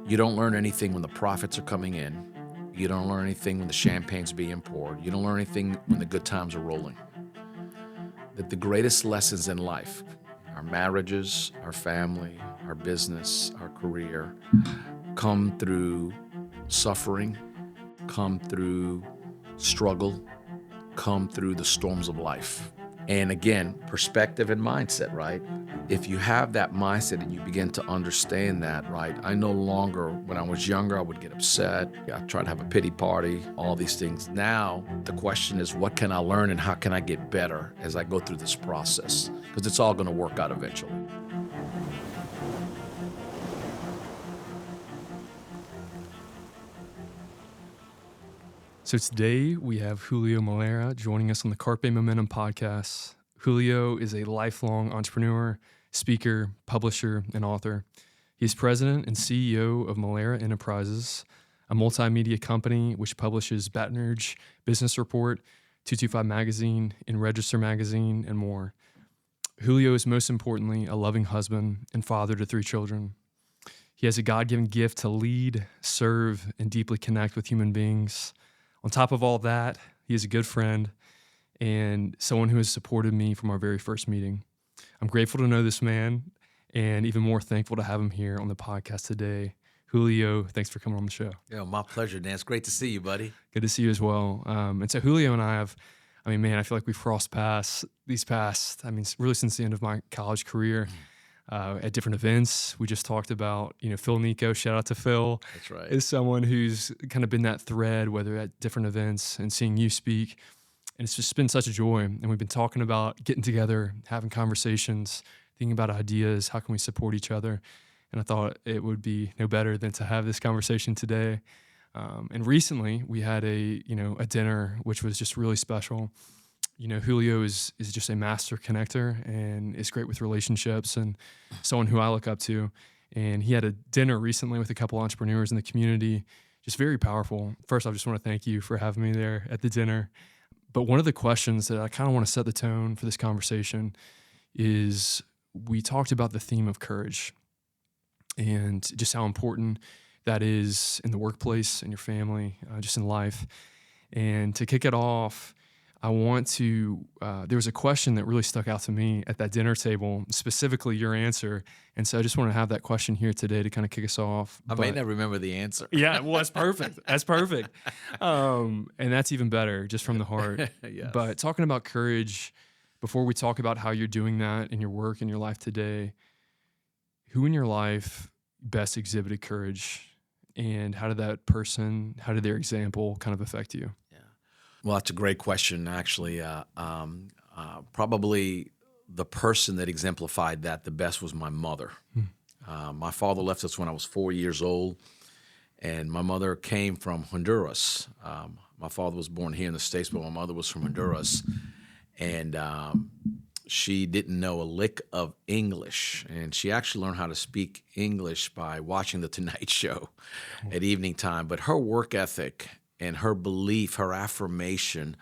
You don't learn anything when the profits are coming in. You don't learn anything when the champagne's being poured. You don't learn anything when the good times are rolling. That the greatest lessons in life, our marriages, our family, our business, our career, come through suffering, come through struggle, come through the storms of life. And again, perspective and mindset, right? If you have that mindset and you begin to understand that, right? I no longer, when I was younger, I would get upset. I try to have a pity party, all these things. Now, the question is, what can I learn and how can I get better as I go through this process? Because it's all going to work out eventually. So today we have Julio Melara joining us on the Carpe Momentum podcast. Julio is a lifelong entrepreneur, speaker, publisher, and author. He's president and CEO of Melara Enterprises, a multimedia company which publishes Baton Rouge Business Report, 225 Magazine, and Register Magazine, and more. Julio is most importantly a loving husband and father to 3 children. He has a God-given gift to lead, serve, and deeply connect with human beings. On top of all that, he is a good friend and someone who has supported me from our very first meeting. I'm grateful to know this man and even more thankful to have him here on the podcast today. Julio, thanks for coming on the show. Yeah, my pleasure, Dan. It's great to see you, buddy. Good to see you as well. And so Julio and I I feel like we've crossed paths these past, really since the end of my college career. At different events. We just talked about, Phil Nico, shout out to Phil. That's right. Is someone who's kind of been that thread, whether at different events and seeing you speak. And it's just been such a joy. And we've been talking about getting together, having conversations, thinking about ideas, how can we support each other? And I thought it would be no better than to have this conversation today. And recently we had a dinner, which was just really special. Julio is just a master connector and is great with relationships and someone who I look up to. And he had a dinner recently with a couple entrepreneurs in the community, just very powerful. First, I just want to thank you for having me there at the dinner. But one of the questions that I kind of want to set the tone for this conversation is we talked about the theme of courage and just how important that is in the workplace, in your family, just in life. And to kick it off, I want to, there was a question that really stuck out to me at that dinner table, specifically your answer. And so I just want to have that question here today to kind of kick us off. I may not remember the answer. Yeah, well, that's perfect. That's perfect. And that's even better, just from the heart. Yes. But talking about courage, before we talk about how you're doing that in your work, in your life today, who in your life best exhibited courage? And how did their example kind of affect you? Well, that's a great question, actually. Probably the person that exemplified that the best was my mother. My father left us when I was 4 years old, and my mother came from Honduras. My father was born here in the States, but my mother was from Honduras, and she didn't know a lick of English, and she actually learned how to speak English by watching The Tonight Show at evening time. But her work ethic and her belief, her affirmation,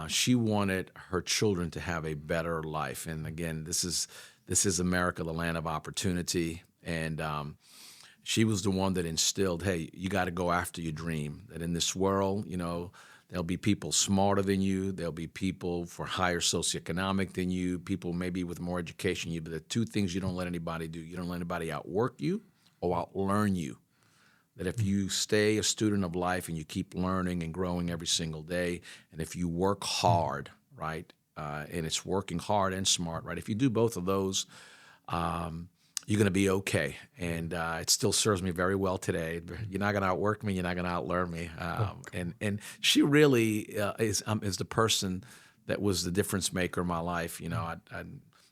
she wanted her children to have a better life. And again, this is America, the land of opportunity. And she was the one that instilled, hey, you got to go after your dream. That in this world, there'll be people smarter than you. There'll be people for higher socioeconomic than you, people maybe with more education than you. But the 2 things you don't let anybody do. You don't let anybody outwork you or outlearn you. That if you stay a student of life and you keep learning and growing every single day, and if you work hard, right, and it's working hard and smart, right, if you do both of those, you're going to be okay. And it still serves me very well today. You're not going to outwork me. You're not going to outlearn me. And she really is the person that was the difference maker in my life.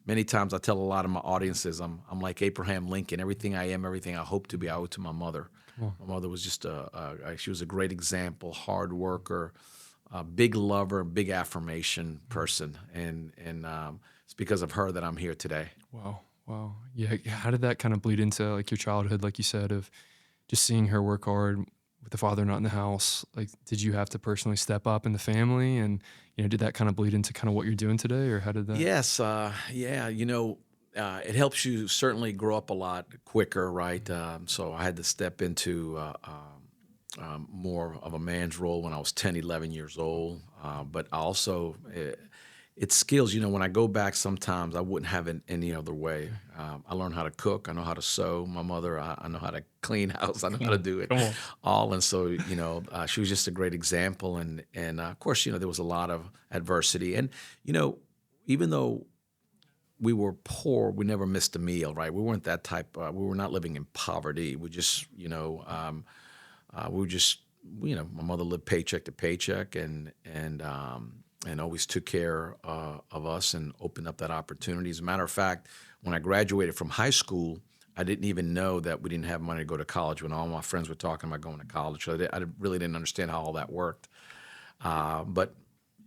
Many times I tell a lot of my audiences, I'm like Abraham Lincoln. Everything I am, everything I hope to be, I owe to my mother. My mother was just she was a great example, hard worker, big lover, big affirmation person. And it's because of her that I'm here today. Wow. Yeah. How did that kind of bleed into like your childhood, like you said, of just seeing her work hard with the father not in the house? Like, did you have to personally step up in the family? And, did that kind of bleed into kind of what you're doing today, or how did that? Yes. Yeah. it helps you certainly grow up a lot quicker, right? So I had to step into more of a man's role when I was 10, 11 years old. But I also, it's skills. When I go back, sometimes I wouldn't have it any other way. I learned how to cook. I know how to sew. My mother, I know how to clean house. I know how to do it Come on. all. And so, she was just a great example. And of course, there was a lot of adversity. And, even though we were poor, we never missed a meal, right? We weren't that type. We were not living in poverty. We just, we were just, my mother lived paycheck to paycheck, and always took care of us and opened up that opportunity. As a matter of fact, when I graduated from high school, I didn't even know that we didn't have money to go to college when all my friends were talking about going to college. So I really didn't understand how all that worked. But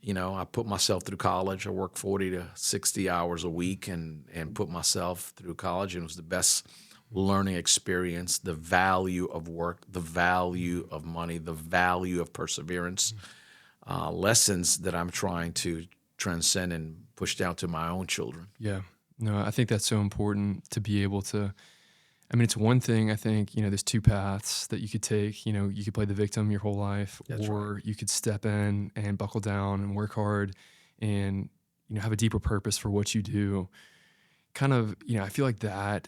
I put myself through college. I worked 40 to 60 hours a week and put myself through college, and it was the best learning experience. The value of work, the value of money, the value of perseverance, lessons that I'm trying to transcend and push down to my own children. Yeah. No, I think that's so important to be able to. I mean, it's one thing, I think, there's two paths that you could take. You could play the victim your whole life, That's or right. you could step in and buckle down and work hard and, have a deeper purpose for what you do. Kind of, I feel like that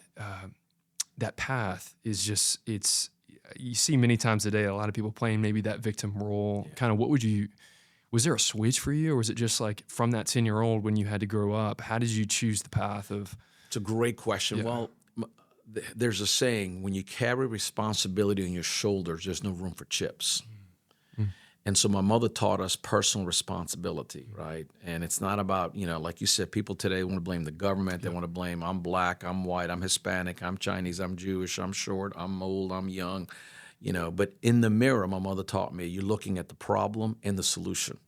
path is just, you see many times a day, a lot of people playing maybe that victim role. Yeah. Kind of was there a switch for you, or was it just like from that 10-year-old when you had to grow up? How did you choose the path of? It's a great question. Yeah. Well, there's a saying, when you carry responsibility on your shoulders, there's no room for chips. Mm. And so my mother taught us personal responsibility, right? And it's not about, like you said, people today want to blame the government. They want to blame, I'm black, I'm white, I'm Hispanic, I'm Chinese, I'm Jewish, I'm short, I'm old, I'm young, But in the mirror, my mother taught me, you're looking at the problem and the solution.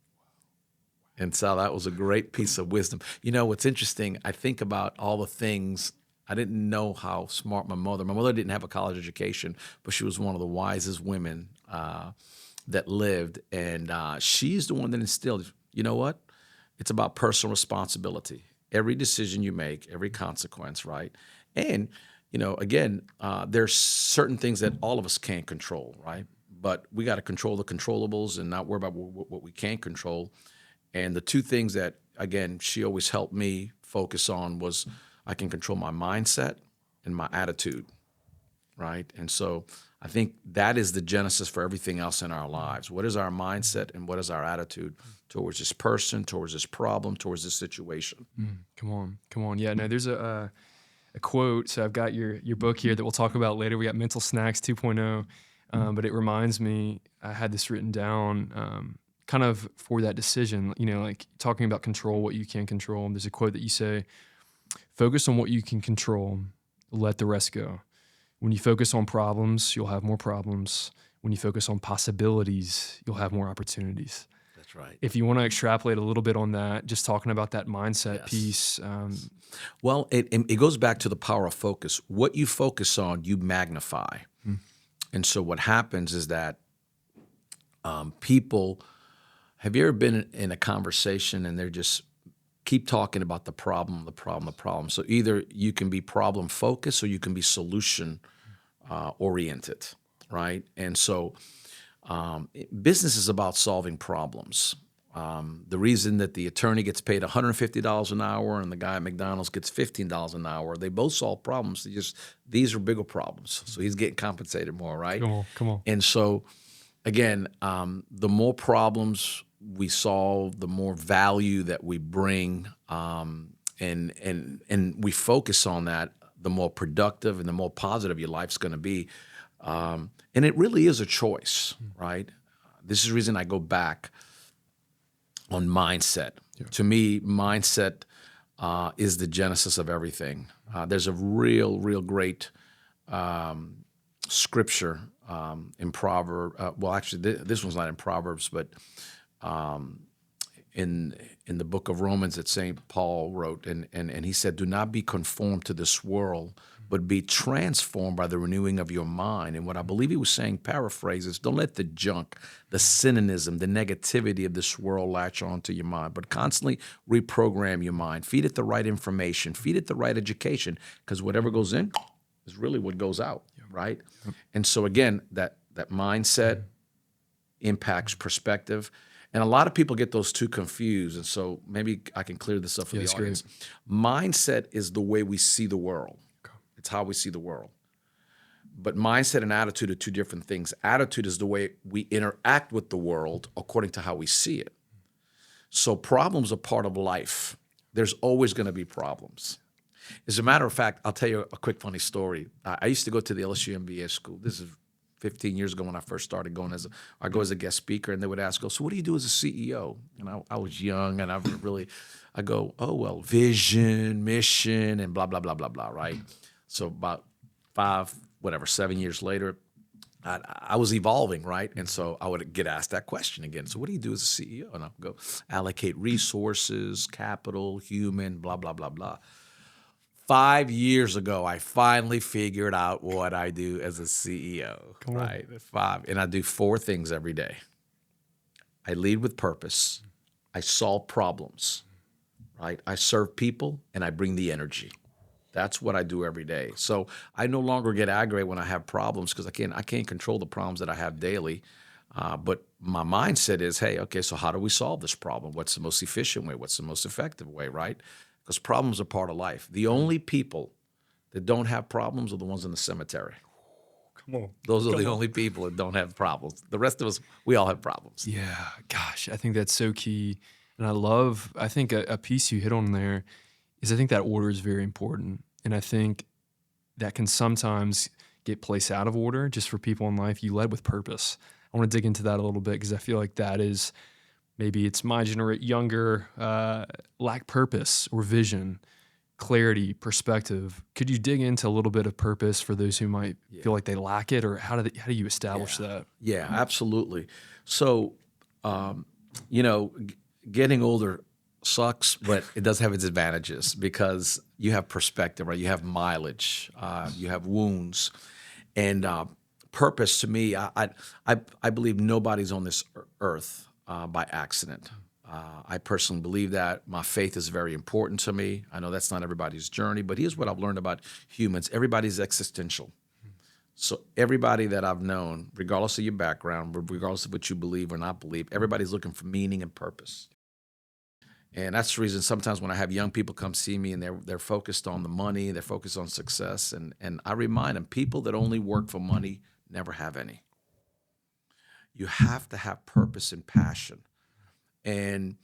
And so that was a great piece of wisdom. What's interesting, I think about all the things. I didn't know how smart my mother didn't have a college education, but she was one of the wisest women that lived. And she's the one that instilled, you know what? It's about personal responsibility. Every decision you make, every consequence, right? And, again, there's certain things that all of us can't control, right? But we got to control the controllables and not worry about what we can't control. And the two things that, again, she always helped me focus on was I can control my mindset and my attitude, right? And so I think that is the genesis for everything else in our lives. What is our mindset and what is our attitude towards this person, towards this problem, towards this situation? Come on. Yeah, no, there's a quote. So I've got your book here that we'll talk about later. We got Mental Snacks 2.0, but it reminds me, I had this written down kind of for that decision, like talking about control, what you can control. There's a quote that you say, focus on what you can control, let the rest go. When you focus on problems, you'll have more problems. When you focus on possibilities, you'll have more opportunities. That's right. If you want to extrapolate a little bit on that, just talking about that mindset piece. Well, it goes back to the power of focus. What you focus on, you magnify. And so what happens is that people, have you ever been in a conversation and they're just keep talking about the problem? So either you can be problem focused or you can be solution oriented, right? And so business is about solving problems. The reason that the attorney gets paid $150 an hour and the guy at McDonald's gets $15 an hour, they both solve problems. These are bigger problems. So he's getting compensated more, right? Come on. And so, again, the more problems we solve, the more value that we bring, and we focus on that, the more productive and the more positive your life's going to be. And it really is a choice, right? This is the reason I go back on mindset. Yeah. To me, mindset is the genesis of everything. There's a real great scripture in Proverbs. Well, actually, this one's not in Proverbs, but in the book of Romans that St. Paul wrote, and he said, "Do not be conformed to this world, but be transformed by the renewing of your mind. And what I believe he was saying, paraphrases, don't let the junk, the cynicism, the negativity of this world latch onto your mind, but constantly reprogram your mind. Feed it the right information, feed it the right education, because whatever goes in is really what goes out, right? And so again, that mindset impacts perspective. And a lot of people get those two confused. And so maybe I can clear this up for the audience. Mindset is the way we see the world. It's how we see the world. But mindset and attitude are two different things. Attitude is the way we interact with the world according to how we see it. So problems are part of life. There's always going to be problems. As a matter of fact, I'll tell you a quick funny story. I used to go to the LSU MBA school. This is 15 years ago when I first started going I go as a guest speaker, and they would ask, so what do you do as a CEO? And I was young, and I go, oh, well, vision, mission, and blah, blah, blah, blah, blah, right? So about 7 years later, I was evolving, right? And so I would get asked that question again. So what do you do as a CEO? And I'll go, allocate resources, capital, human, blah, blah, blah, blah. 5 years ago, I finally figured out what I do as a CEO, right? And I do 4 things every day. I lead with purpose. I solve problems, right? I serve people, and I bring the energy. That's what I do every day. So I no longer get aggravated when I have problems, because I can't control the problems that I have daily. But my mindset is, hey, okay, so how do we solve this problem? What's the most efficient way? What's the most effective way, right? Because problems are part of life. The only people that don't have problems are the ones in the cemetery. Come on. Those are the only people that don't have problems. The rest of us, we all have problems. Yeah, gosh, I think that's so key. And I think a piece you hit on there is I think that order is very important. And I think that can sometimes get placed out of order just for people in life. You led with purpose. I want to dig into that a little bit, because I feel like that is, maybe it's my younger lack purpose or vision, clarity, perspective. Could you dig into a little bit of purpose for those who might feel like they lack it, or how do you establish that? Yeah, absolutely. So, getting older sucks, but it does have its advantages, because you have perspective, right? You have mileage, you have wounds, and purpose. To me, I believe nobody's on this earth by accident. I personally believe that. My faith is very important to me. I know that's not everybody's journey, but here's what I've learned about humans. Everybody's existential. So everybody that I've known, regardless of your background, regardless of what you believe or not believe, everybody's looking for meaning and purpose. And that's the reason sometimes when I have young people come see me and they're focused on the money, they're focused on success, and I remind them, people that only work for money never have any. You have to have purpose and passion. And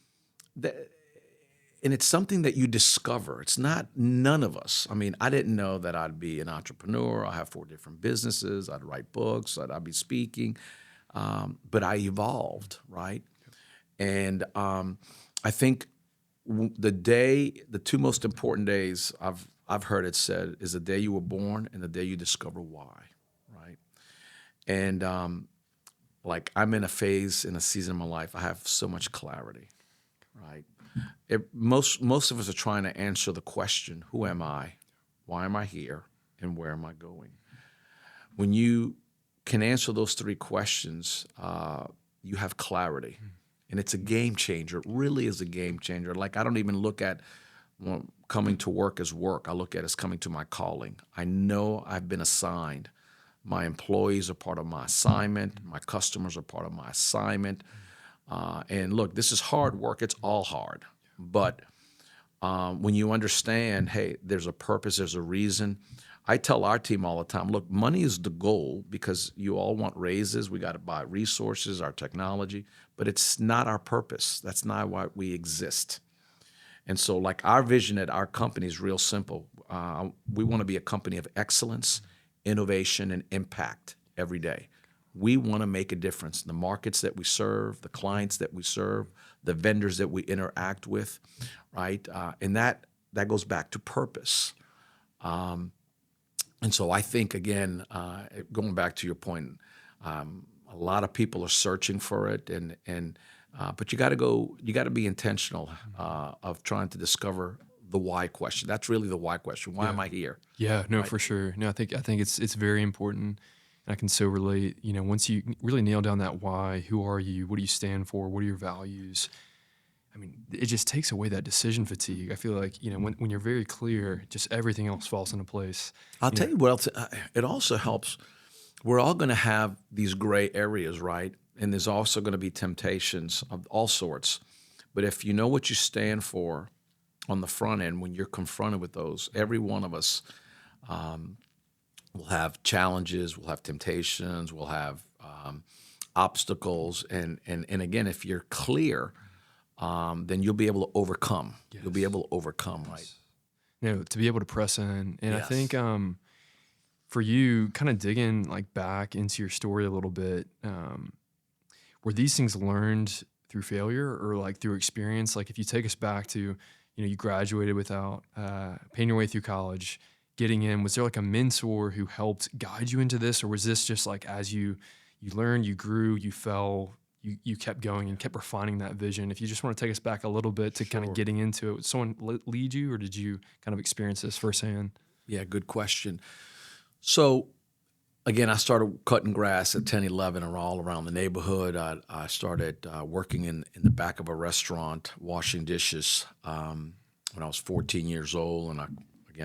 it's something that you discover. It's not none of us. I mean, I didn't know that I'd be an entrepreneur. I have 4 different businesses. I'd write books. I'd be speaking. But I evolved, right? And I think the 2 most important days I've heard it said is the day you were born and the day you discover why, right? And I'm in a phase, in a season of my life, I have so much clarity, right? Most of us are trying to answer the question, who am I? Why am I here? And where am I going? When you can answer those 3 questions, you have clarity. And it's a game changer. It really is a game changer. Like, I don't even look at coming to work as work. I look at it as coming to my calling. I know I've been assigned. My employees are part of my assignment. My customers are part of my assignment. And look, this is hard work. It's all hard. But when you understand, hey, there's a purpose, there's a reason. I tell our team all the time, look, money is the goal, because you all want raises. We got to buy resources, our technology, but it's not our purpose. That's not why we exist. And so, like, our vision at our company is real simple. We want to be a company of excellence, innovation, and impact every day. We want to make a difference in the markets that we serve, the clients that we serve, the vendors that we interact with, right? And that goes back to purpose. And so I think, again, going back to your point, a lot of people are searching for it, but you got to be intentional of trying to discover the why question. That's really the why question. Why Yeah. am I here? Yeah, no, Right. for sure. No, I think it's very important. And I can so relate. You know, once you really nail down that why, who are you? What do you stand for? What are your values? I mean, it just takes away that decision fatigue. I feel like, you know, when you're very clear, just everything else falls into place. I'll You tell know, you what else. It also helps. We're all going to have these gray areas, right? And there's also going to be temptations of all sorts. But if you know what you stand for on the front end, when you're confronted with those, every one of us will have challenges, we'll have temptations, we'll have obstacles. And again, if you're clear, then you'll be able to overcome. You'll be yes. able to overcome, right? You know, to be able to press in. And I think Yes. for you, kind of digging like back into your story a little bit, were these things learned through failure or like through experience? Like if you take us back to, you know, you graduated without paying your way through college, getting in, was there like a mentor who helped guide you into this? Or was this just like as you learned, you grew, you fell, you kept going and kept refining that vision? If you just want to take us back a little bit to kind of Sure. getting into it, would someone lead you or did you kind of experience this firsthand? Yeah, good question. So again, I started cutting grass at 10, 11, or all around the neighborhood. I started working in the back of a restaurant, washing dishes when I was 14 years old. And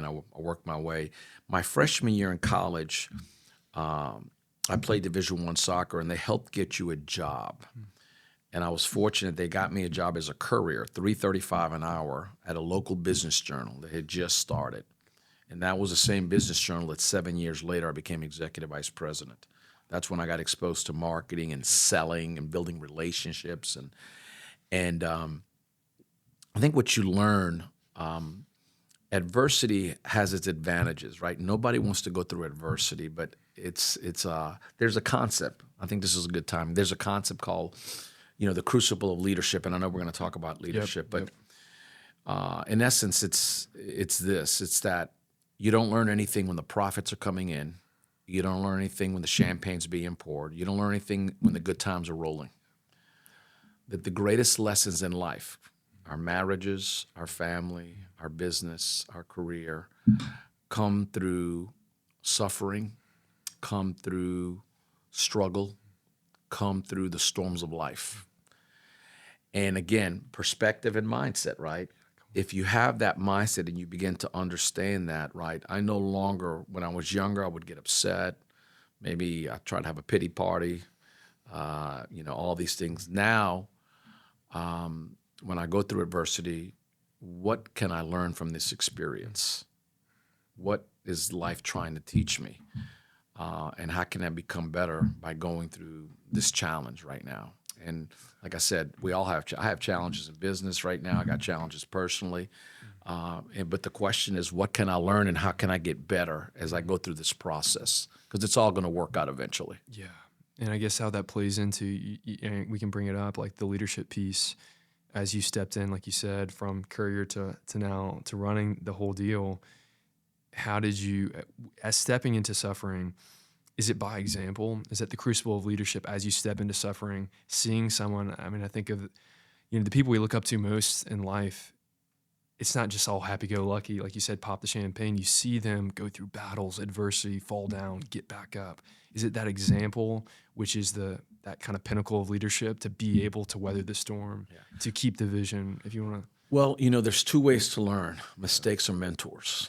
I worked my way. My freshman year in college, I played Division I soccer, and they helped get you a job. And I was fortunate they got me a job as a courier, $3.35 an hour at a local business journal that had just started. And that was the same business journal that 7 years later I became executive vice president. That's when I got exposed to marketing and selling and building relationships. And I think what you learn, adversity has its advantages, right? Nobody wants to go through adversity, but there's a concept. I think this is a good time. There's a concept called, the Crucible of Leadership, and I know we're going to talk about leadership, but in essence, it's this. It's that you don't learn anything when the profits are coming in. You don't learn anything when the champagne's being poured. You don't learn anything when the good times are rolling. That the greatest lessons in life, our marriages, our family, our business, our career, come through suffering, come through struggle, come through the storms of life. And again, perspective and mindset, right? If you have that mindset and you begin to understand that, right? I no longer, when I was younger, I would get upset. Maybe I try to have a pity party, all these things. Now, when I go through adversity, what can I learn from this experience? What is life trying to teach me? And how can I become better by going through this challenge right now? And like I said, I have challenges in business right now. I got challenges personally. But the question is, what can I learn and how can I get better as I go through this process? Because it's all going to work out eventually. Yeah. And I guess how that plays into, and we can bring it up, like the leadership piece, as you stepped in, like you said, from Courier to now to running the whole deal. How did you, as stepping into suffering, is it by example? Is it the crucible of leadership as you step into suffering, seeing someone? I mean, I think of, the people we look up to most in life. It's not just all happy-go-lucky. Like you said, pop the champagne. You see them go through battles, adversity, fall down, get back up. Is it that example, which is that kind of pinnacle of leadership, to be able to weather the storm, to keep the vision, if you want to? Well, there's two ways to learn: mistakes or mentors.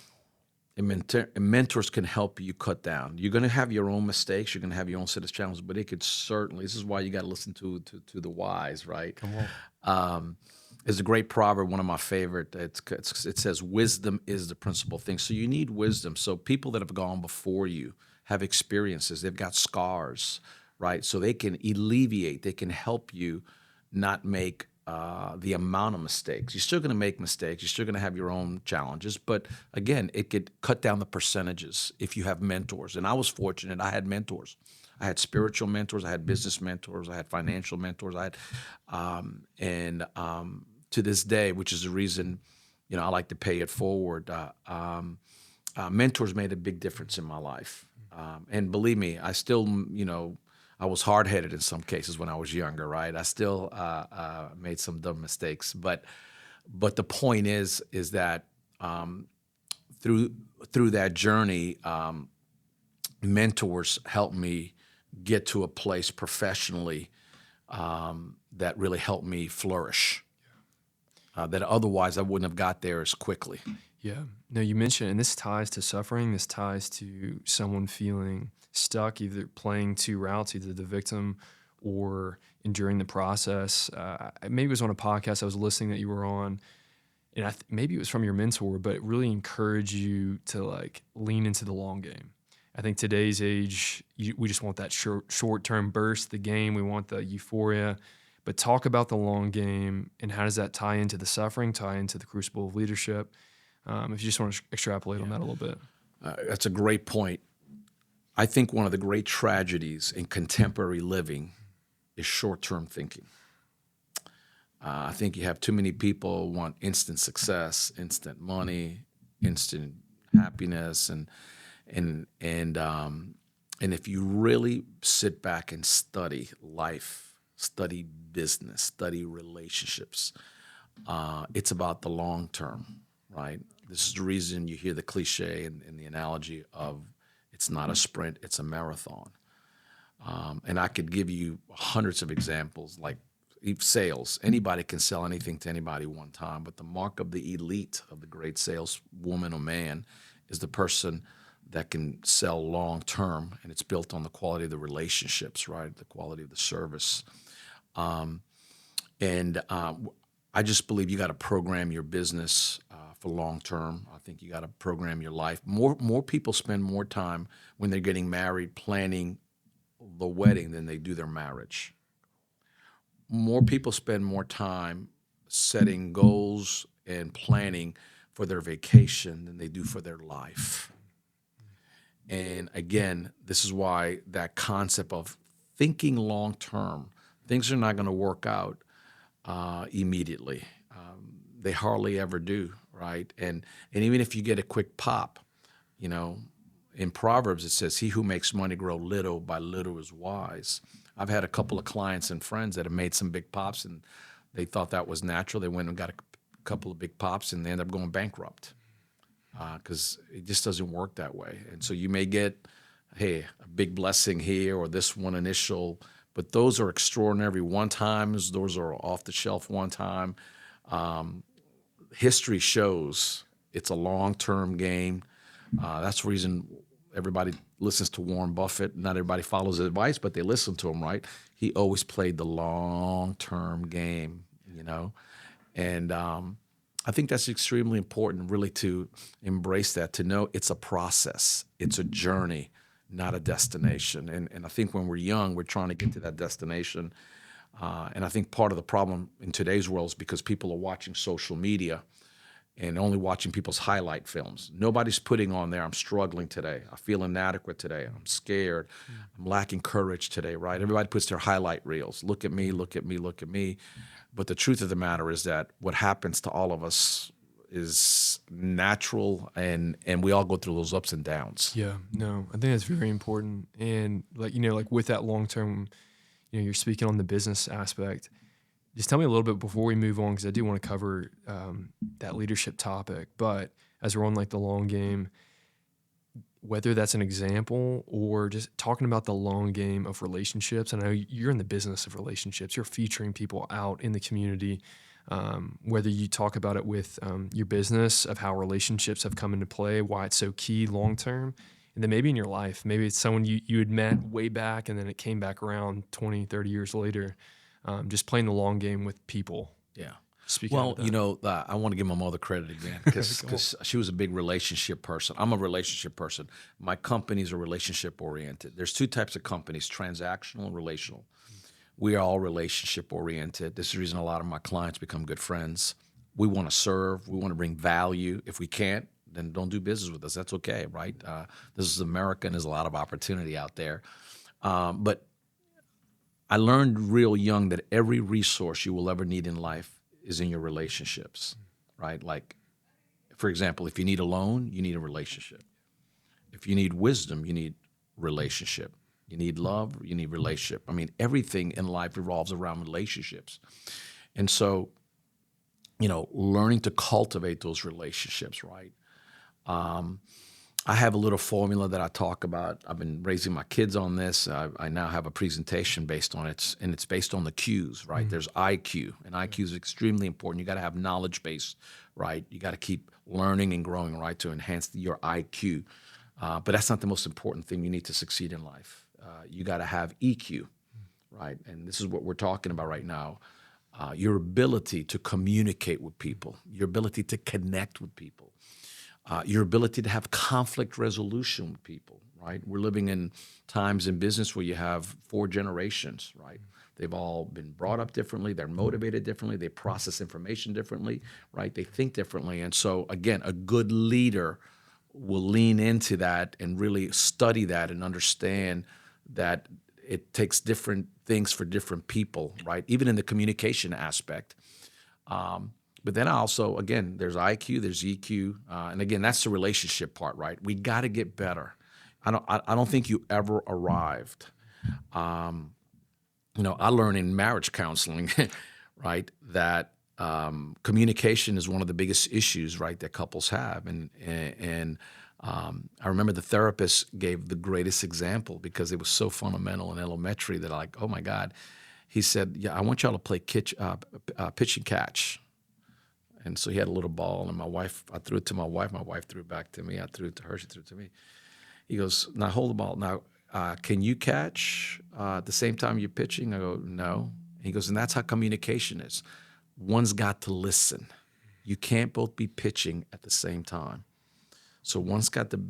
And mentors can help you cut down. You're going to have your own mistakes. You're going to have your own set of challenges, but it could certainly. This is why you got to listen to the wise, right? Come on. There's a great proverb, one of my favorite. It says, "Wisdom is the principal thing." So you need wisdom. So people that have gone before you have experiences. They've got scars, right? So they can alleviate. They can help you not make the amount of mistakes. You're still going to make mistakes. You're still going to have your own challenges. But again, it could cut down the percentages if you have mentors. And I was fortunate. I had mentors. I had spiritual mentors. I had business mentors. I had financial mentors. To this day, which is the reason, I like to pay it forward. Mentors made a big difference in my life. And believe me, I still, I was hard-headed in some cases when I was younger, right? I still made some dumb mistakes. But the point is that through that journey, mentors helped me get to a place professionally that really helped me flourish. That otherwise I wouldn't have got there as quickly. Yeah. No, you mentioned, and this ties to suffering. This ties to someone feeling stuck, either playing two routes, either the victim or enduring the process. Maybe it was on a podcast I was listening that you were on, and maybe it was from your mentor, but it really encouraged you to like lean into the long game. I think today's age, we just want that short-term burst, the game. We want the euphoria. But talk about the long game, and how does that tie into the suffering, tie into the Crucible of Leadership? If you just want to extrapolate on that a little bit. That's a great point. I think one of the great tragedies in contemporary living is short-term thinking. I think you have too many people want instant success, instant money, instant happiness, and if you really sit back and study life, study business, study relationships, it's about the long term, right? This is the reason you hear the cliche and the analogy of it's not a sprint, it's a marathon. And I could give you hundreds of examples, like sales. Anybody can sell anything to anybody one time, but the mark of the elite, of the great saleswoman or man, is the person that can sell long term, and it's built on the quality of the relationships, right? The quality of the service. I just believe you got to program your business for long term. I think you got to program your life. More people spend more time when they're getting married planning the wedding than they do their marriage. More people spend more time setting goals and planning for their vacation than they do for their life. And again, this is why that concept of thinking long term, things are not going to work out immediately. They hardly ever do, right? And even if you get a quick pop, you know, in Proverbs it says, "He who makes money grow little by little is wise." I've had a couple of clients and friends that have made some big pops, and they thought that was natural. They went and got a couple of big pops, and they end up going bankrupt because it just doesn't work that way. And so you may get, hey, a big blessing here or this one initial, but those are extraordinary one-times. Those are off-the-shelf one-time. History shows it's a long-term game. That's the reason everybody listens to Warren Buffett. Not everybody follows his advice, but they listen to him, right? He always played the long-term game, you know? And I think that's extremely important, really, to embrace that, to know it's a process. It's a journey, not a destination. And I think when we're young, we're trying to get to that destination. And I think part of the problem in today's world is because people are watching social media and only watching people's highlight films. Nobody's putting on there, I'm struggling today. I feel inadequate today. I'm scared. I'm lacking courage today, right? Everybody puts their highlight reels. Look at me, look at me, look at me. But the truth of the matter is that what happens to all of us is natural, and we all go through those ups and downs. Yeah, no, I think that's very important. And like, you know, like with that long-term, you know, you're speaking on the business aspect. Just tell me a little bit before we move on, because I do want to cover that leadership topic. But as we're on like the long game, whether that's an example or just talking about the long game of relationships. I know you're in the business of relationships. You're featuring people out in the community, whether you talk about it with your business of how relationships have come into play, why it's so key long-term. And then maybe in your life, maybe it's someone you had met way back and then it came back around 20, 30 years later. Just playing the long game with people. Yeah. Speaking well, you know, I want to give my mother credit again because she was a big relationship person. I'm a relationship person. My companies are relationship oriented. There's two types of companies, transactional and relational. We are all relationship oriented. This is the reason a lot of my clients become good friends. We want to serve. We want to bring value. If we can't, then don't do business with us. That's okay, right? This is America, and there's a lot of opportunity out there. But I learned real young that every resource you will ever need in life is in your relationships, right? Like, for example, if you need a loan, you need a relationship. If you need wisdom, you need relationship. You need love, you need relationship. I mean, everything in life revolves around relationships. And so learning to cultivate those relationships, right? I have a little formula that I talk about. I've been raising my kids on this. I now have a presentation based on it, and it's based on the Qs, right? There's IQ, and IQ is extremely important. You got to have knowledge base, right? You got to keep learning and growing, right, to enhance your IQ. But that's not the most important thing you need to succeed in life. You got to have EQ, right? And this is what we're talking about right now. Your ability to communicate with people, your ability to connect with people, your ability to have conflict resolution with people, right? We're living in times in business where you have 4 generations, right? They've all been brought up differently. They're motivated differently. They process information differently, right? They think differently. And so, again, a good leader will lean into that and really study that and understand that it takes different things for different people, right? Even in the communication aspect. But then also, again, there's IQ, there's EQ, and again, that's the relationship part, right? We got to get better. I don't think you ever arrived. I learned in marriage counseling, right, that communication is one of the biggest issues, right, that couples have, and I remember the therapist gave the greatest example because it was so fundamental in elementary that oh my God, he said, yeah, I want y'all to play pitch and catch. And so he had a little ball, and I threw it to my wife threw it back to me, I threw it to her, she threw it to me. He goes, now hold the ball. Now, can you catch at the same time you're pitching? I go, no. He goes, and that's how communication is. One's got to listen. You can't both be pitching at the same time. So one's got to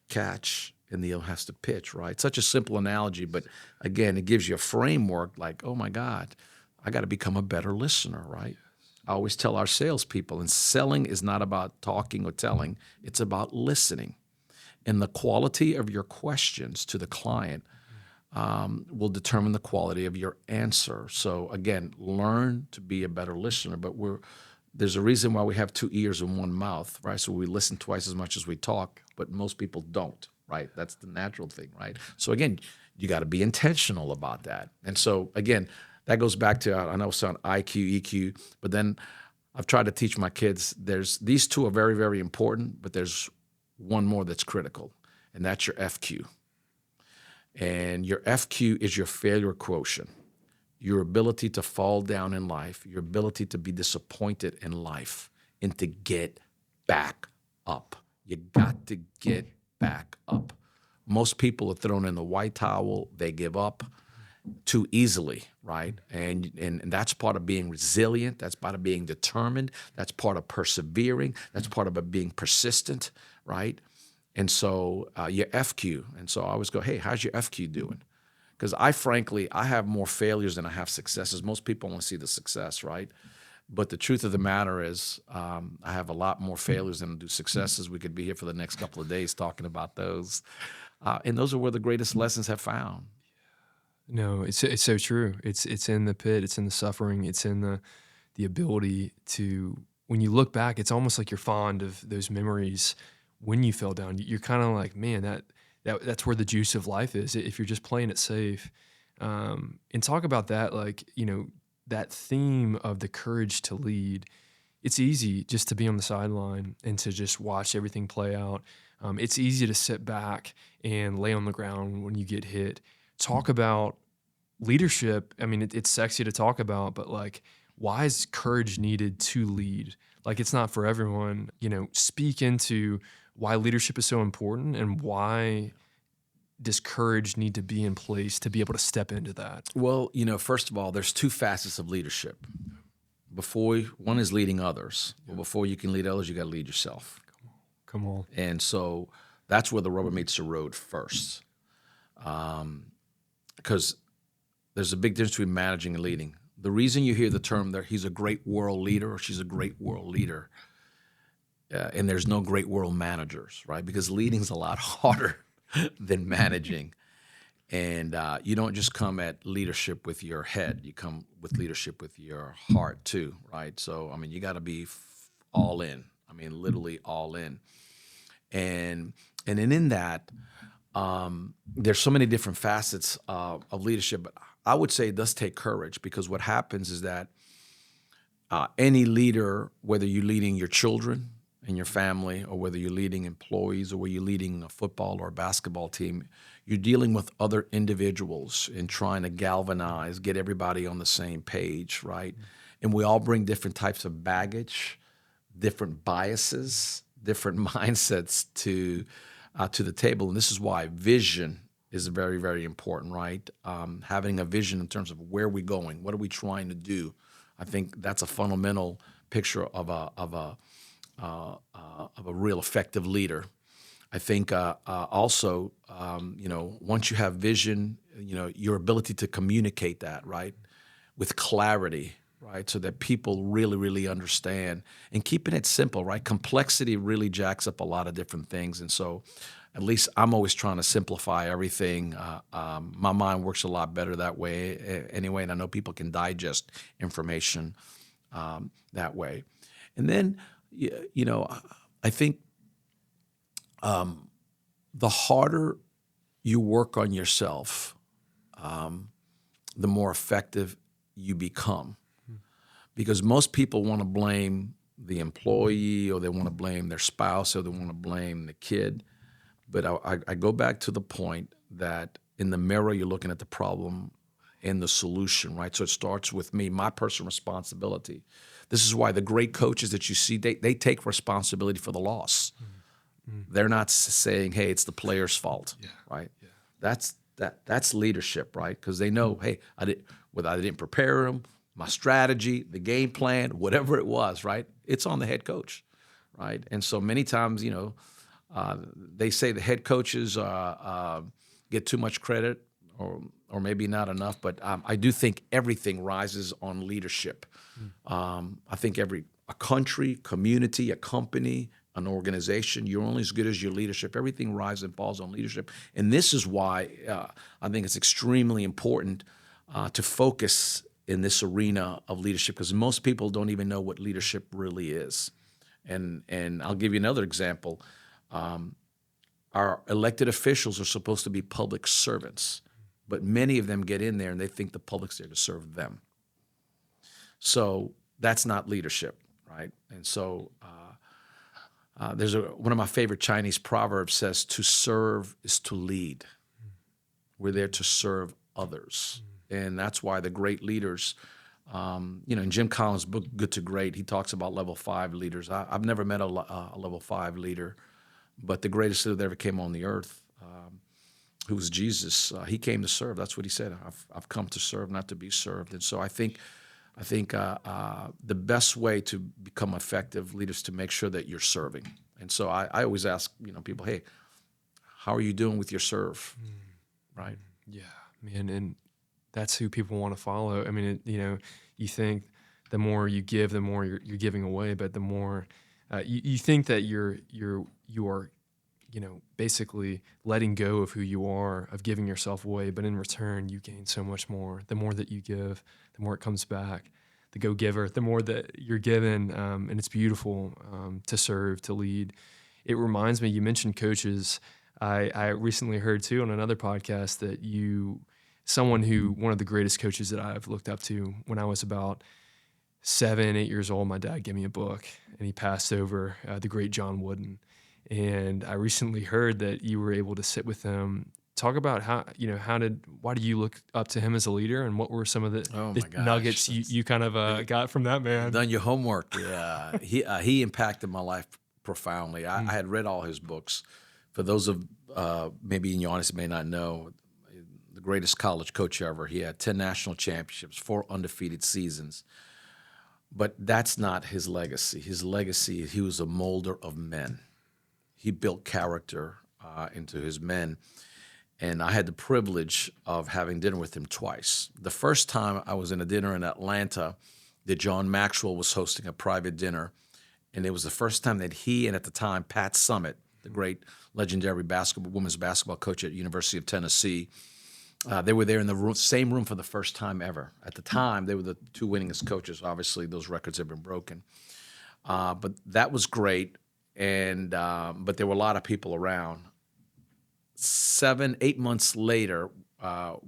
catch and the other has to pitch, right? Such a simple analogy, but again, it gives you a framework like, oh my God, I got to become a better listener, right? I always tell our salespeople, and selling is not about talking or telling, it's about listening. And the quality of your questions to the client will determine the quality of your answer. So again, learn to be a better listener, but there's a reason why we have 2 ears and 1 mouth, right? So we listen twice as much as we talk, but most people don't, right? That's the natural thing, right? So again, you got to be intentional about that. And so again, that goes back to, I know it's on IQ, EQ, but then I've tried to teach my kids, these 2 are very, very important, but there's one more that's critical, and that's your FQ. And your FQ is your failure quotient, your ability to fall down in life, your ability to be disappointed in life, and to get back up. You got to get back up. Most people are thrown in the white towel. They give up too easily, right? And that's part of being resilient. That's part of being determined. That's part of persevering. That's part of being persistent, right? And so your FQ. And so I always go, hey, how's your FQ doing? Because I have more failures than I have successes. Most people only see the success, right? But the truth of the matter is I have a lot more failures than I do successes. We could be here for the next couple of days talking about those. And those are where the greatest lessons have found. No, it's so true. It's in the pit, it's in the suffering, it's in the ability to, when you look back, it's almost like you're fond of those memories when you fell down. You're kind of like, man, that's where the juice of life is, if you're just playing it safe. And talk about that, like, that theme of the courage to lead. It's easy just to be on the sideline and to just watch everything play out. It's easy to sit back and lay on the ground when you get hit. Talk about leadership. I mean, it's sexy to talk about, but like, why is courage needed to lead? Like, it's not for everyone. Speak into why leadership is so important, and why does courage need to be in place to be able to step into that? Well, first of all, there's 2 facets of leadership. One is leading others. Well, before you can lead others, you got to lead yourself. Come on. And so that's where the rubber meets the road first. Because there's a big difference between managing and leading. The reason you hear the term there, he's a great world leader or she's a great world leader, and there's no great world managers, right? Because leading's a lot harder than managing. And you don't just come at leadership with your head. You come with leadership with your heart too, right? So, I mean, you got to be all in. I mean, literally all in. And then in that, there's so many different facets of leadership, but I would say it does take courage, because what happens is that any leader, whether you're leading your children and your family, or whether you're leading employees, or whether you're leading a football or a basketball team, you're dealing with other individuals and trying to galvanize, get everybody on the same page, right? And we all bring different types of baggage, different biases, different mindsets to the table. And this is why vision is very, very important, right? Having a vision in terms of where we're going, what are we trying to do? I think that's a fundamental picture of a real effective leader. I think also, once you have vision, your ability to communicate that, right, with clarity, right, so that people really, really understand, and keeping it simple, right? Complexity really jacks up a lot of different things, and so at least I'm always trying to simplify everything. My mind works a lot better that way anyway, and I know people can digest information that way. And then, I think the harder you work on yourself, the more effective you become. Because most people want to blame the employee, or they want to blame their spouse, or they want to blame the kid. But I go back to the point that in the mirror, you're looking at the problem and the solution, right? So it starts with me, my personal responsibility. This is why the great coaches that you see, they take responsibility for the loss. They're not saying, hey, it's the player's fault, right? Yeah. That's leadership, right? Because they know, hey, I didn't prepare them, my strategy, the game plan, whatever it was, right? It's on the head coach, right? And so many times, they say the head coaches get too much credit, or maybe not enough, but I do think everything rises on leadership. I think a country, community, a company, an organization, you're only as good as your leadership. Everything rises and falls on leadership. And this is why I think it's extremely important to focus in this arena of leadership, because most people don't even know what leadership really is. And I'll give you another example. Our elected officials are supposed to be public servants, but many of them get in there and they think the public's there to serve them. So that's not leadership, right? And so there's one of my favorite Chinese proverbs says, to serve is to lead. We're there to serve others. And that's why the great leaders, in Jim Collins' book, Good to Great, he talks about level 5 leaders. I've never met a level 5 leader, but the greatest leader that ever came on the earth, who was Jesus, he came to serve. That's what he said. I've come to serve, not to be served. And so I think the best way to become effective leaders is to make sure that you're serving. And so I always ask, people, hey, how are you doing with your serve? Right? Yeah, man, and that's who people want to follow. I mean, you think the more you give, the more you're giving away, but the more you think that you are, basically letting go of who you are, of giving yourself away, but in return, you gain so much more. The more that you give, the more it comes back. The go-giver, the more that you're given, and it's beautiful to serve, to lead. It reminds me, you mentioned coaches. I recently heard, too, on another podcast that one of the greatest coaches that I've looked up to when I was about 7, 8 years old, my dad gave me a book, and he passed over the great John Wooden. And I recently heard that you were able to sit with him. Talk about why do you look up to him as a leader, and what were some of the nuggets you kind of got from that man? Done your homework. Yeah, he impacted my life profoundly. I had read all his books. For those of maybe in your audience may not know, the greatest college coach ever. He had 10 national championships, 4 undefeated seasons. But that's not his legacy. His legacy, he was a molder of men. He built character into his men. And I had the privilege of having dinner with him twice. The first time I was in a dinner in Atlanta that John Maxwell was hosting a private dinner. And it was the first time that he, and at the time, Pat Summitt, the great legendary women's basketball coach at University of Tennessee, they were there in the same room for the first time ever. At the time, they were the 2 winningest coaches. Obviously, those records have been broken. But that was great. But there were a lot of people around. 7, 8 months later,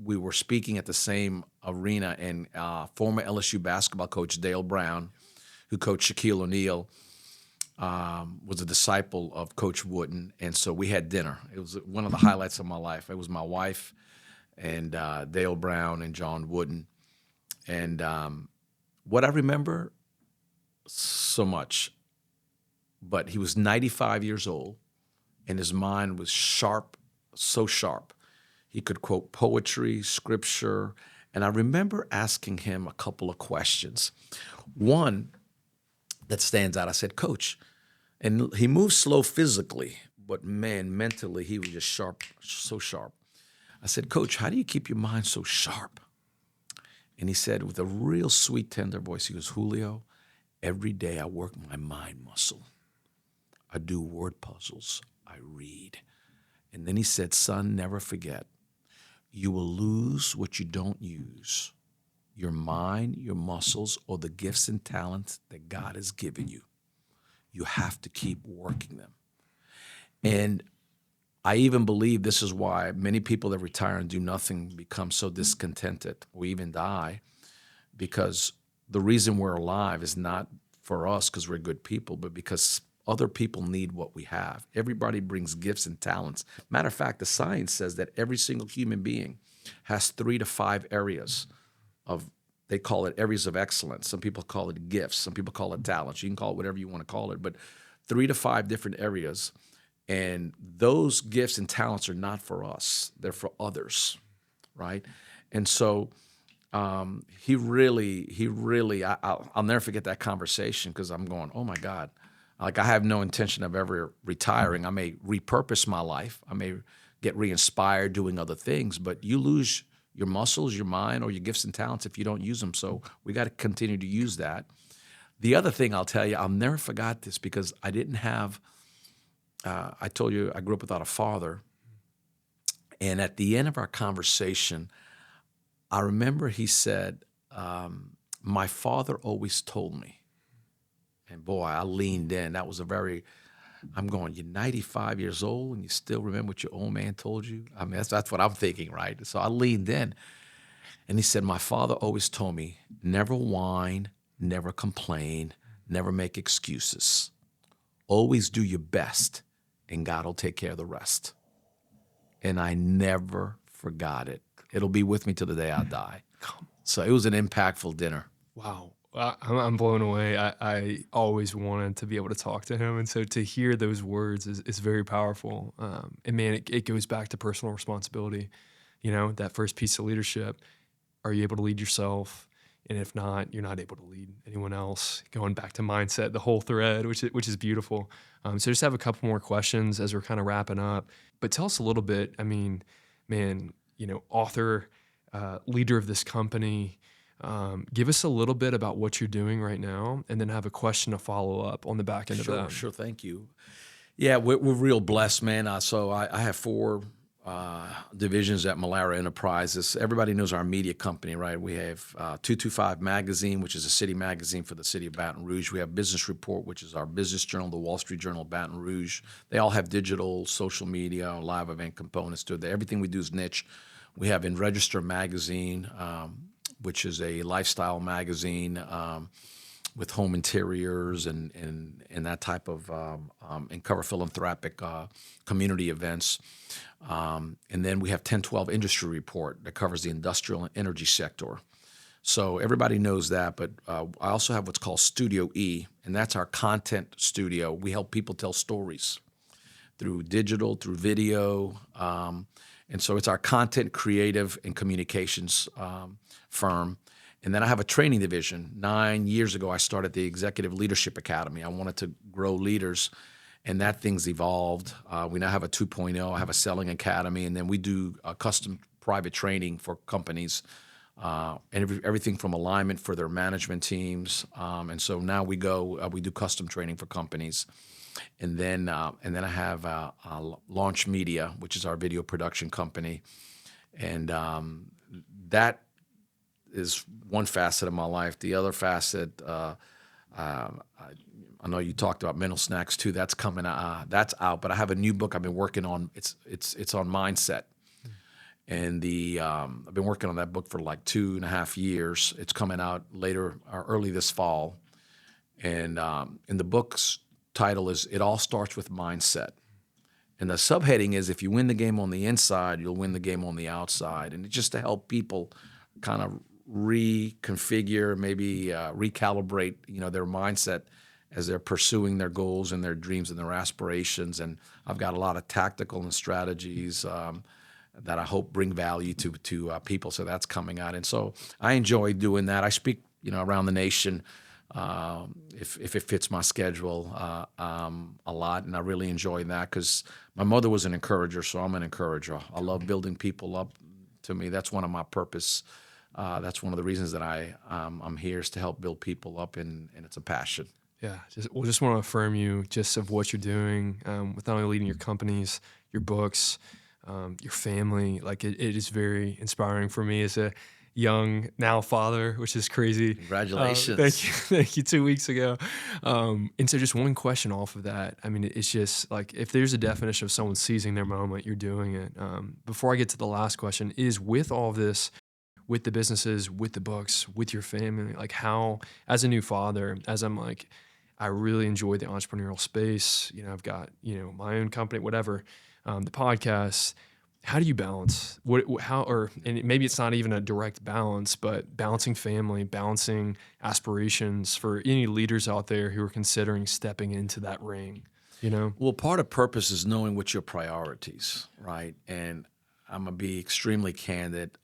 we were speaking at the same arena, and former LSU basketball coach Dale Brown who coached Shaquille O'Neal, was a disciple of Coach Wooden. And so we had dinner. It was one of the highlights of my life. It was my wife and Dale Brown and John Wooden. And what I remember so much, but he was 95 years old, and his mind was sharp, so sharp. He could quote poetry, scripture, and I remember asking him a couple of questions. One that stands out, I said, Coach, and he moved slow physically, but man, mentally, he was just sharp, so sharp. I said, Coach, how do you keep your mind so sharp? And he said with a real sweet, tender voice, he goes, Julio, every day I work my mind muscle. I do word puzzles. I read. And then he said, son, never forget, you will lose what you don't use, your mind, your muscles, or the gifts and talents that God has given you. You have to keep working them. And I even believe this is why many people that retire and do nothing become so discontented or even die, because the reason we're alive is not for us because we're good people, but because other people need what we have. Everybody brings gifts and talents. Matter of fact, the science says that every single human being has 3 to 5 areas of, they call it areas of excellence. Some people call it gifts. Some people call it talents. You can call it whatever you want to call it, but 3 to 5 different areas. And those gifts and talents are not for us. They're for others, right? And so I'll never forget that conversation because I'm going, oh my God. Like I have no intention of ever retiring. I may repurpose my life. I may get re-inspired doing other things, but you lose your muscles, your mind, or your gifts and talents if you don't use them. So we got to continue to use that. The other thing I'll tell you, I'll never forget this because I didn't have, I told you I grew up without a father. And at the end of our conversation, I remember he said, my father always told me, and boy, I leaned in. That was I'm going, you're 95 years old and you still remember what your old man told you? I mean, that's what I'm thinking, right? So I leaned in. And he said, my father always told me, never whine, never complain, never make excuses. Always do your best and God will take care of the rest. And I never forgot it. It'll be with me till the day I die. So it was an impactful dinner. Wow. I'm blown away. I always wanted to be able to talk to him. And so to hear those words is very powerful. And man, it goes back to personal responsibility. You know, that first piece of leadership. Are you able to lead yourself? And if not, you're not able to lead anyone else. Going back to mindset, the whole thread, which is beautiful. So just have a couple more questions as we're kind of wrapping up. But tell us a little bit, I mean, man, you know, author, leader of this company, give us a little bit about what you're doing right now, and then have a question to follow up on the back end of that. Sure, thank you. Yeah, we're real blessed, man. So I have 4 divisions at Melara Enterprises. Everybody knows our media company, right? We have 225 Magazine, which is a city magazine for the city of Baton Rouge. We have Business Report, which is our business journal, the Wall Street Journal of Baton Rouge. They all have digital, social media, live event components to it. Everything we do is niche. We have In Register Magazine, which is a lifestyle magazine with home interiors and that type of and cover philanthropic community events. And then we have 1012 Industry Report that covers the industrial and energy sector. So everybody knows that, but I also have what's called Studio E, and that's our content studio. We help people tell stories through digital, through video, and so it's our content, creative, and communications firm. And then I have a training division. 9 years ago, I started the Executive Leadership Academy. I wanted to grow leaders, and that thing's evolved. We now have a 2.0. I have a selling academy, and then we do custom private training for companies, and everything from alignment for their management teams. And so now we do custom training for companies. And then I have Launch Media, which is our video production company. And that is one facet of my life. The other facet, I know you talked about mental snacks too. That's coming. That's out. But I have a new book I've been working on. It's on mindset, and I've been working on that book for like 2.5 years. It's coming out early this fall, And the book's title is "It All Starts with Mindset." And the subheading is, if you win the game on the inside, you'll win the game on the outside. And it's just to help people kind of reconfigure, maybe recalibrate, their mindset as they're pursuing their goals and their dreams and their aspirations. And I've got a lot of tactical and strategies that I hope bring value to people. So that's coming out. And so I enjoy doing that. I speak, around the nation if it fits my schedule a lot. And I really enjoy that because my mother was an encourager, so I'm an encourager. I love building people up. To me, that's one of my purpose. That's one of the reasons that I'm here, is to help build people up, and it's a passion. Yeah, just want to affirm you just of what you're doing with not only leading your companies, your books, your family. Like it is very inspiring for me as a young now father, which is crazy. Congratulations. Thank you 2 weeks ago. And so just one question off of that. I mean, it's just like, if there's a definition of someone seizing their moment, you're doing it. Before I get to the last question, is with all this, with the businesses, with the books, with your family, like how, as a new father, as I'm like, I really enjoy the entrepreneurial space. I've got, my own company, whatever, the podcast. How do you balance and maybe it's not even a direct balance, but balancing family, balancing aspirations for any leaders out there who are considering stepping into that ring, Well, part of purpose is knowing what your priorities, right? And I'm going to be extremely candid.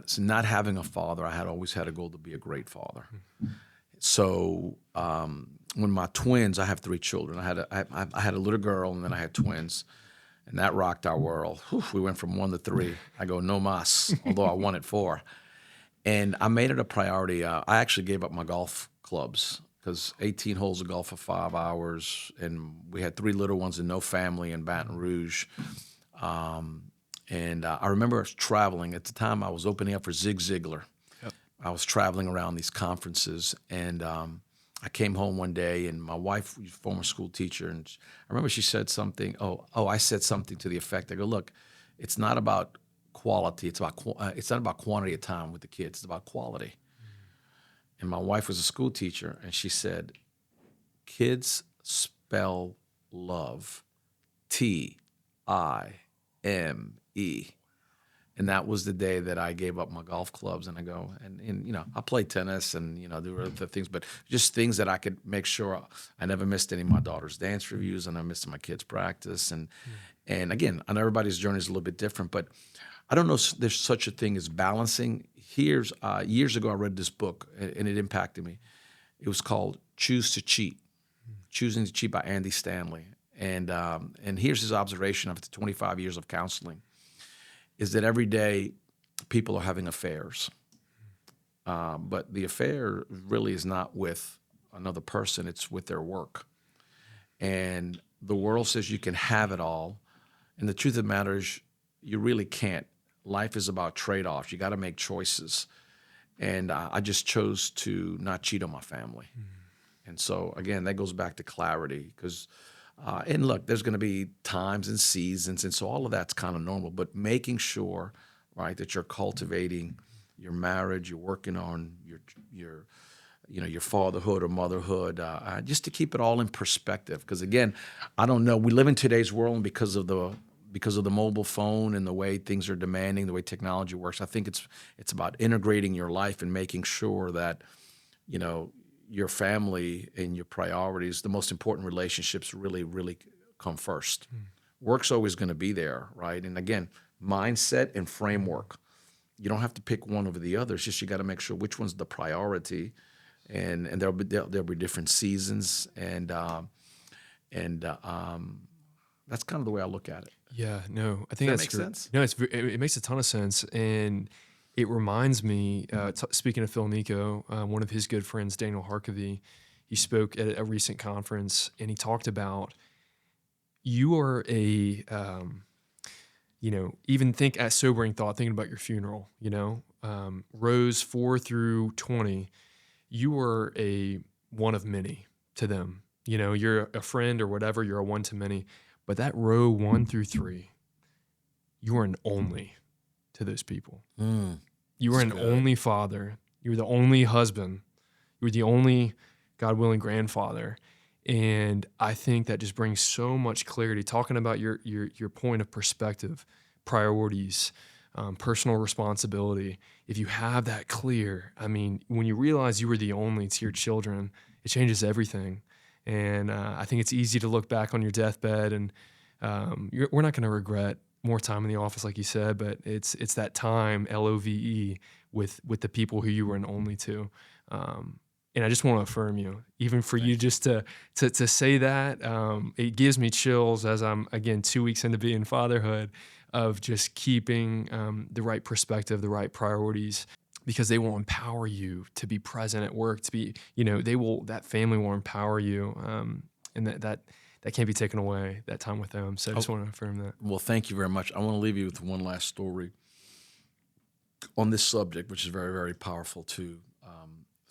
So not having a father, I had always had a goal to be a great father. So when my twins, I have 3 children. I had a little girl, and then I had twins. And that rocked our world. Whew, we went from 1 to 3. I go, no mas, although I wanted 4. And I made it a priority. I actually gave up my golf clubs because 18 holes of golf for 5 hours. And we had 3 little ones and no family in Baton Rouge. And I remember traveling. At the time, I was opening up for Zig Ziglar. Yep. I was traveling around these conferences, and I came home one day, and my wife, former school teacher, and I remember she said something. I said something to the effect. I go, look, it's not about quality. It's not about quantity of time with the kids. It's about quality. And my wife was a school teacher, and she said, kids spell love Time. And that was the day that I gave up my golf clubs, and I go, and I play tennis and, do other things, but just things that I could make sure I never missed any of my daughter's dance reviews, and I missed my kids' practice. And again, I know everybody's journey is a little bit different, but I don't know if there's such a thing as balancing. Years ago, I read this book, and it impacted me. It was called Choose to Cheat, Choosing to Cheat by Andy Stanley. And here's his observation after 25 years of counseling. Is that every day people are having affairs. But the affair really is not with another person, it's with their work. And the world says you can have it all. And the truth of the matter is you really can't. Life is about trade-offs. You got to make choices. And I just chose to not cheat on my family. And so, again, that goes back to clarity because and look, there's going to be times and seasons, and so all of that's kind of normal. But making sure, right, that you're cultivating your marriage, you're working on your fatherhood or motherhood, just to keep it all in perspective. Because again, I don't know. We live in today's world, and because of the mobile phone and the way things are demanding, the way technology works, I think it's about integrating your life and making sure that your family and your priorities, the most important relationships really, really come first. Work's always going to be there, right? And again, mindset and framework. You don't have to pick one over the other. It's just you got to make sure which one's the priority, and there'll be different seasons, and that's kind of the way I look at it. Yeah, no, I think Does that's that make sense? No, it makes a ton of sense, and it reminds me. Speaking of Phil Nico, one of his good friends, Daniel Harkavy, he spoke at a recent conference, and he talked about you are a, even think at sobering thought, thinking about your funeral. Rows 4 through 20, you are a one of many to them. You're a friend or whatever. You're a one to many. But that row 1 through 3, you are an only to those people. You are an only father. You were the only husband. You were the only God willing, grandfather. And I think that just brings so much clarity, talking about your point of perspective, priorities, personal responsibility. If you have that clear, I mean, when you realize you were the only to your children, it changes everything. And I think it's easy to look back on your deathbed, and we're not going to regret more time in the office, like you said, but it's that time, LOVE, with the people who you were an only to. And I just want to affirm you, even for you just to say that. It gives me chills as I'm, again, 2 weeks into being fatherhood, of just keeping the right perspective, the right priorities, because they will empower you to be present at work, to be, that family will empower you. And that can't be taken away, that time with them. So I just want to affirm that. Well, thank you very much. I want to leave you with one last story on this subject, which is very, very powerful too.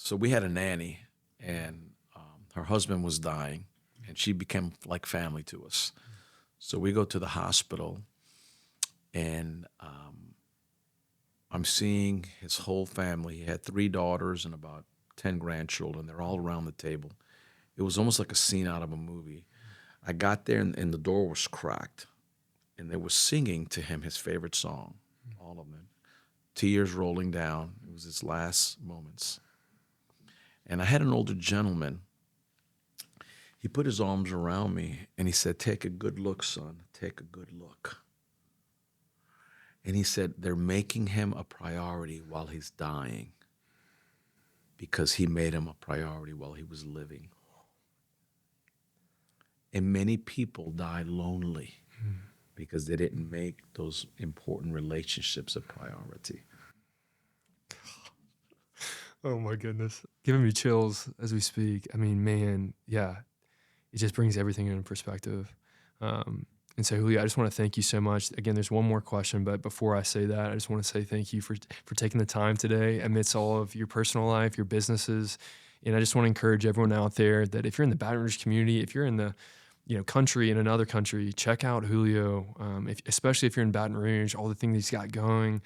So we had a nanny, and her husband was dying, and she became like family to us. So we go to the hospital, and I'm seeing his whole family. He had 3 daughters and about 10 grandchildren. They're all around the table. It was almost like a scene out of a movie. I got there, and the door was cracked, and they were singing to him his favorite song, all of them. Tears rolling down. It was his last moments. And I had an older gentleman. He put his arms around me, and he said, "Take a good look, son. Take a good look." And he said, they're making him a priority while he's dying because he made him a priority while he was living. And many people die lonely because they didn't make those important relationships a priority. Oh my goodness. Giving me chills as we speak. I mean, man, yeah, it just brings everything into perspective. And so, Julio, I just want to thank you so much. Again, there's one more question, but before I say that, I just want to say thank you for taking the time today amidst all of your personal life, your businesses. And I just want to encourage everyone out there that if you're in the Baton Rouge community, if you're in the country, in another country, check out Julio, especially if you're in Baton Rouge, all the things he's got going,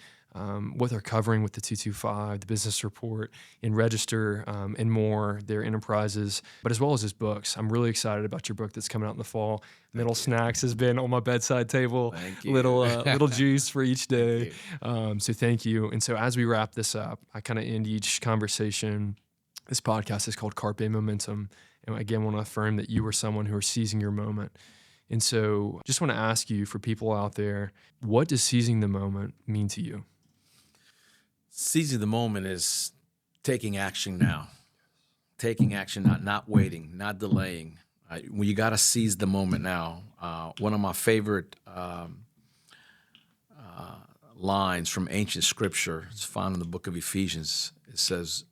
what they're covering with the 225, the business report, and register, and more, their enterprises, but as well as his books. I'm really excited about your book that's coming out in the fall. Middle Snacks has been on my bedside table. Thank you. Little juice for each day. So thank you. And so as we wrap this up, I kind of end each conversation. This podcast is called Carpe Momentum. And again, want to affirm that you are someone who are seizing your moment. And so just want to ask you, for people out there, what does seizing the moment mean to you? Seizing the moment is taking action now. Taking action, not waiting, not delaying. When you got to seize the moment now. One of my favorite lines from ancient scripture, it's found in the book of Ephesians. It says,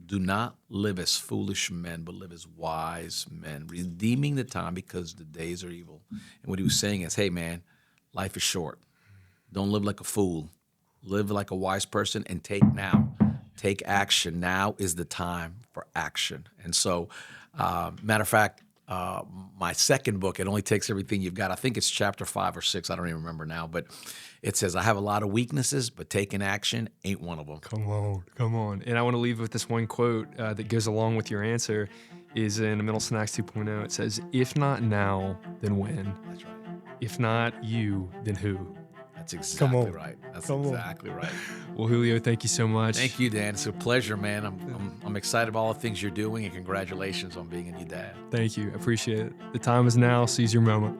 "Do not live as foolish men, but live as wise men, redeeming the time because the days are evil." And what he was saying is, hey, man, life is short. Don't live like a fool. Live like a wise person and take action. Now is the time for action. And so, matter of fact, my second book, It Only Takes Everything You've Got, I think it's chapter 5 or 6, I don't even remember now, but it says, I have a lot of weaknesses, but taking action ain't one of them. Come on. And I want to leave with this one quote that goes along with your answer, is in Middle Snacks 2.0. It says, "If not now, then when? That's right. If not you, then who?" That's exactly right. That's exactly right. Well, Julio, thank you so much. Thank you, Dan. It's a pleasure, man. I'm excited about all the things you're doing, and congratulations on being a new dad. Thank you. Appreciate it. The time is now. Seize your moment.